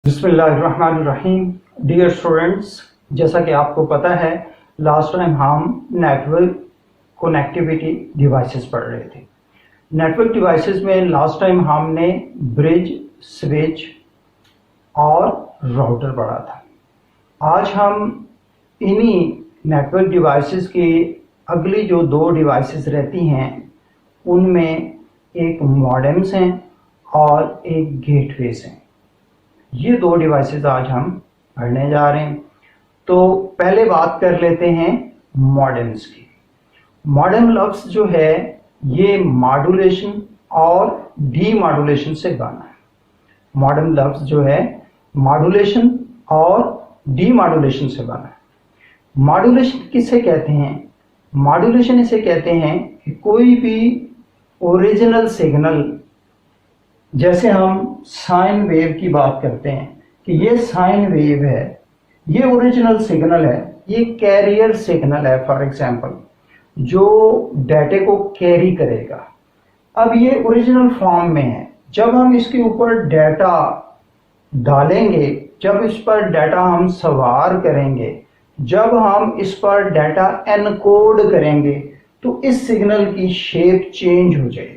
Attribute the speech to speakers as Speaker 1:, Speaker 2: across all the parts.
Speaker 1: बिस्मिल्लाहिर्रहमानिर्रहीम। Dear students, जैसा कि आपको पता है लास्ट टाइम हम नेटवर्क कनेक्टिविटी डिवाइसेस पढ़ रहे थे। नेटवर्क डिवाइसेस में लास्ट टाइम हमने ब्रिज, स्विच और राउटर पढ़ा था। आज हम इन्हीं नेटवर्क डिवाइसेस की अगली जो दो डिवाइसेस रहती हैं उनमें एक मॉडेम्स हैं और एक गेटवेज हैं। ये दो डिवाइसेस आज हम पढ़ने जा रहे हैं। तो पहले बात कर लेते हैं मॉडेम्स की। मॉडेम लफ्ज़ जो है ये मॉड्यूलेशन और डीमॉड्यूलेशन से बना है। मॉडेम लफ्ज़ जो है मॉड्यूलेशन और डीमॉड्यूलेशन से बना है। मॉड्यूलेशन किसे कहते हैं? मॉड्यूलेशन इसे कहते हैं कि कोई भी ओरिजिनल सिग्नल, जैसे हम साइन वेव की बात करते हैं कि ये साइन वेव है, ये ओरिजिनल सिग्नल है, ये कैरियर सिग्नल है फॉर एग्जांपल, जो डाटे को कैरी करेगा। अब ये ओरिजिनल फॉर्म में है। जब हम इसके ऊपर डाटा डालेंगे, जब इस पर डाटा हम सवार करेंगे, जब हम इस पर डाटा एनकोड करेंगे तो इस सिग्नल की शेप चेंज हो जाएगी।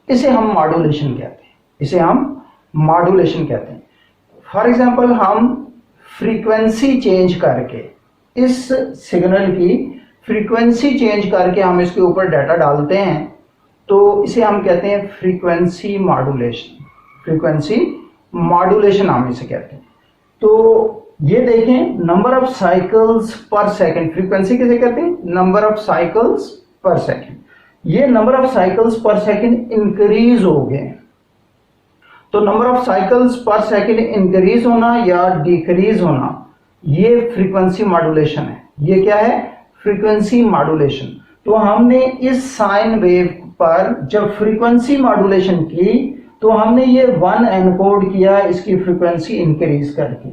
Speaker 1: इसे हम मॉड्यूलेशन कहते हैं। इसे हम मॉड्यूलेशन कहते हैं। फॉर एग्जांपल हम फ्रीक्वेंसी चेंज करके, इस सिग्नल की फ्रीक्वेंसी चेंज करके हम इसके ऊपर डाटा डालते हैं तो इसे हम कहते हैं फ्रीक्वेंसी मॉड्यूलेशन। फ्रीक्वेंसी मॉड्यूलेशन हम इसे कहते हैं। तो ये देखें, नंबर ऑफ साइकिल्स पर सेकंड, फ्रीक्वेंसी किसे कहते हैं? नंबर ऑफ साइकिल्स पर सेकंड। ये नंबर ऑफ साइकिल्स पर सेकंड इंक्रीज हो गए। तो नंबर ऑफ साइकिल्स पर सेकंड इंक्रीज होना या डिक्रीज होना, ये फ्रीक्वेंसी मॉड्यूलेशन है। ये क्या है? Frequency modulation. तो हमने इस साइन वेव पर जब फ्रीक्वेंसी मॉड्यूलेशन की तो हमने ये 1 एनकोड किया इसकी फ्रीक्वेंसी इंक्रीज करके,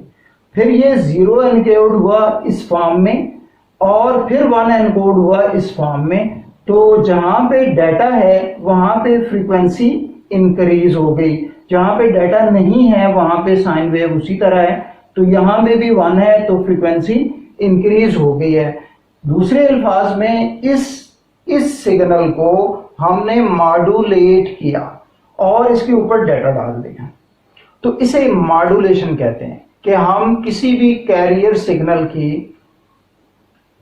Speaker 1: फिर ये 0 एनकोड हुआ इस फॉर्म में और फिर 1 एनकोड हुआ इस फॉर्म में। तो जहां पे डाटा है वहां पे फ्रीक्वेंसी इंक्रीज हो गई, जहां पे डाटा नहीं है वहां पे साइन वेव उसी तरह है। तो यहां पे भी 1 है तो फ्रीक्वेंसी इंक्रीज हो गई है। दूसरे अल्फाज में इस सिग्नल को हमने मॉड्यूलेट किया और इसके ऊपर डाटा डाल दिया। तो इसे मॉड्यूलेशन कहते हैं कि हम किसी भी कैरियर सिग्नल की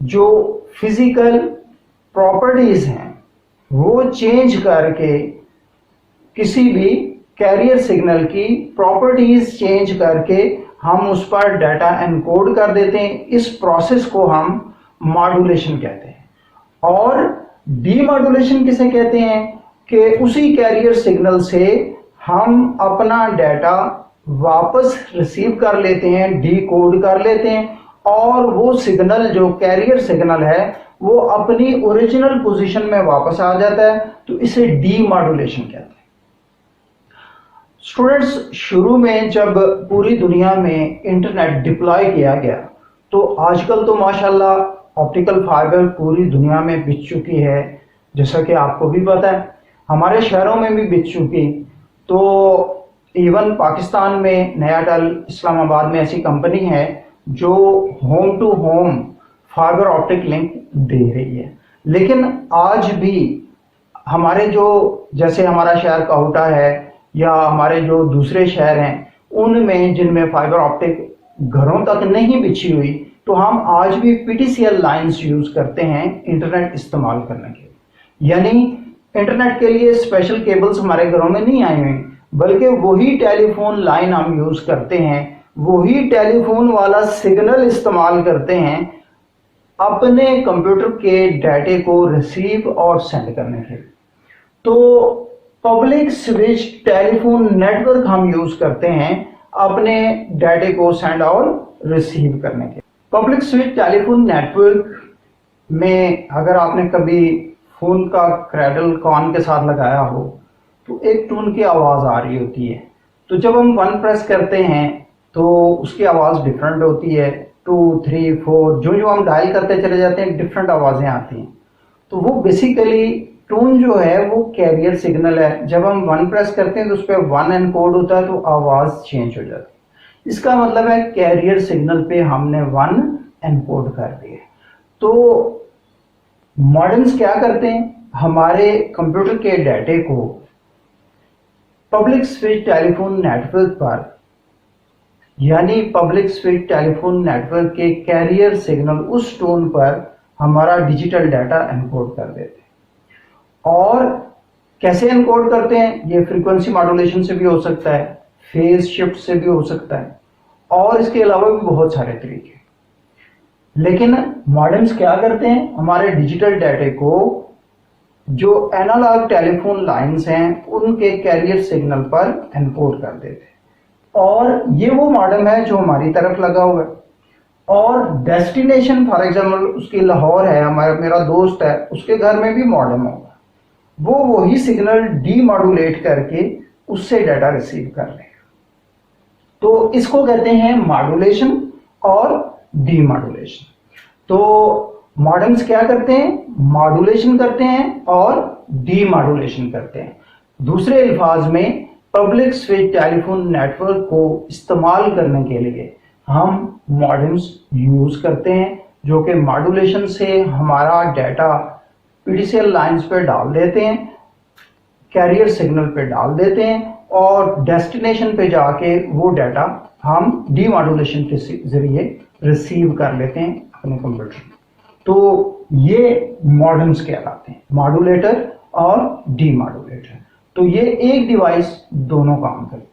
Speaker 1: जो फिजिकल प्रॉपर्टीज हैं वो चेंज करके, किसी भी कैरियर सिग्नल की प्रॉपर्टीज चेंज करके हम उस पर डाटा एनकोड कर देते हैं। इस प्रोसेस को हम मॉड्यूलेशन कहते हैं। और डीमॉड्यूलेशन किसे कहते हैं? कि उसी कैरियर सिग्नल से हम अपना डाटा वापस रिसीव कर लेते हैं, डीकोड कर लेते हैं और वो सिग्नल जो कैरियर सिग्नल है वो अपनी ओरिजिनल पोजीशन में वापस आ जाता है। तो इसे डीमॉड्यूलेशन कहते हैं। स्टूडेंट्स, शुरू में जब पूरी दुनिया में इंटरनेट डिप्लॉय किया गया तो आजकल तो माशाल्लाह ऑप्टिकल फाइबर पूरी दुनिया में बिछ चुकी है। जैसा कि आपको भी पता है, हमारे शहरों में भी बिछ चुकी। तो इवन पाकिस्तान में नयाटेल इस्लामाबाद में ऐसी कंपनी है जो home to home fibre optic link दे रही है। लेकिन आज भी हमारे जो, जैसे हमारा शहर काउटा है या हमारे जो दूसरे शहर हैं उनमें जिनमें फाइबर ऑप्टिक घरों तक नहीं बिछी हुई, तो हम आज भी पीटीसीएल लाइंस यूज करते हैं इंटरनेट इस्तेमाल करने के लिए। यानी इंटरनेट के लिए स्पेशल केबल्स हमारे घरों में नहीं आई हुई, बल्कि वही टेलीफोन लाइन हम यूज करते हैं, वही टेलीफोन वाला सिग्नल इस्तेमाल करते हैं अपने कंप्यूटर के डाटे को रिसीव और सेंड करने के लिए। तो पब्लिक स्विच टेलीफोन नेटवर्क हम यूज करते हैं अपने डाटे को सेंड और रिसीव करने के। पब्लिक स्विच टेलीफोन नेटवर्क में अगर आपने कभी फोन का क्रैडल कान के साथ लगाया हो तो एक टून की आवाज आ रही होती है। तो जब हम 1 प्रेस करते हैं तो उसकी आवाज डिफरेंट होती है। 2, 3, 4 जो हम डायल करते चले जाते हैं डिफरेंट आवाजें आती हैं। तो वो बेसिकली टून जो है वो कैरियर सिग्नल है। जब हम 1 प्रेस करते हैं तो उस पर 1 एनकोड होता है तो आवाज चेंज हो जाती है। इसका मतलब है कैरियर सिग्नल पे हमने 1 एनकोड कर दिए। तो मॉडेम्स क्या करते हैं, हमारे कंप्यूटर के डाटे को पब्लिक स्विच टेलीफोन नेटवर्क पर, यानी पब्लिक स्विच टेलीफोन नेटवर्क के कैरियर सिग्नल उस टोन पर हमारा डिजिटल डाटा एनकोड कर देते हैं। और कैसे एनकोड करते हैं, ये फ्रीक्वेंसी मॉड्यूलेशन से भी हो सकता है, फेज शिफ्ट से भी हो सकता है, और इसके अलावा भी बहुत सारे तरीके। लेकिन मॉडेम्स क्या करते हैं, हमारे डिजिटल डाटे को जो एनालॉग टेलीफोन लाइंस हैं उनके कैरियर सिग्नल पर एनकोड कर देते हैं। और ये वो मॉडेम है जो हमारी तरफ लगा हुआ है, और डेस्टिनेशन फॉर एग्जाम्पल उसकी लाहौर है, हमारा मेरा दोस्त है, उसके घर में भी मॉडेम होगा, वो वही सिग्नल डीमॉड्यूलेट करके उससे डाटा रिसीव कर लेगा। तो इसको कहते हैं मॉड्यूलेशन और डीमॉड्यूलेशन। तो मॉडेम्स क्या करते हैं, मॉड्यूलेशन करते हैं और डीमॉड्यूलेशन करते हैं। दूसरे अल्फाज में पब्लिक स्विच टेलीफोन नेटवर्क को इस्तेमाल करने के लिए हम मॉडेम्स यूज करते हैं, जो कि मॉड्यूलेशन से हमारा डाटा पीडीसीएल लाइंस पे डाल देते हैं, कैरियर सिग्नल पे डाल देते हैं, और डेस्टिनेशन पे जाके वो डाटा हम डीमॉड्यूलेशन के जरिए रिसीव कर लेते हैं अपने कंप्यूटर में। तो ये मॉडेम्स कहलाते हैं, मॉड्यूलेटर और डीमॉड्यूलेटर। तो ये एक डिवाइस दोनों काम करते हैं।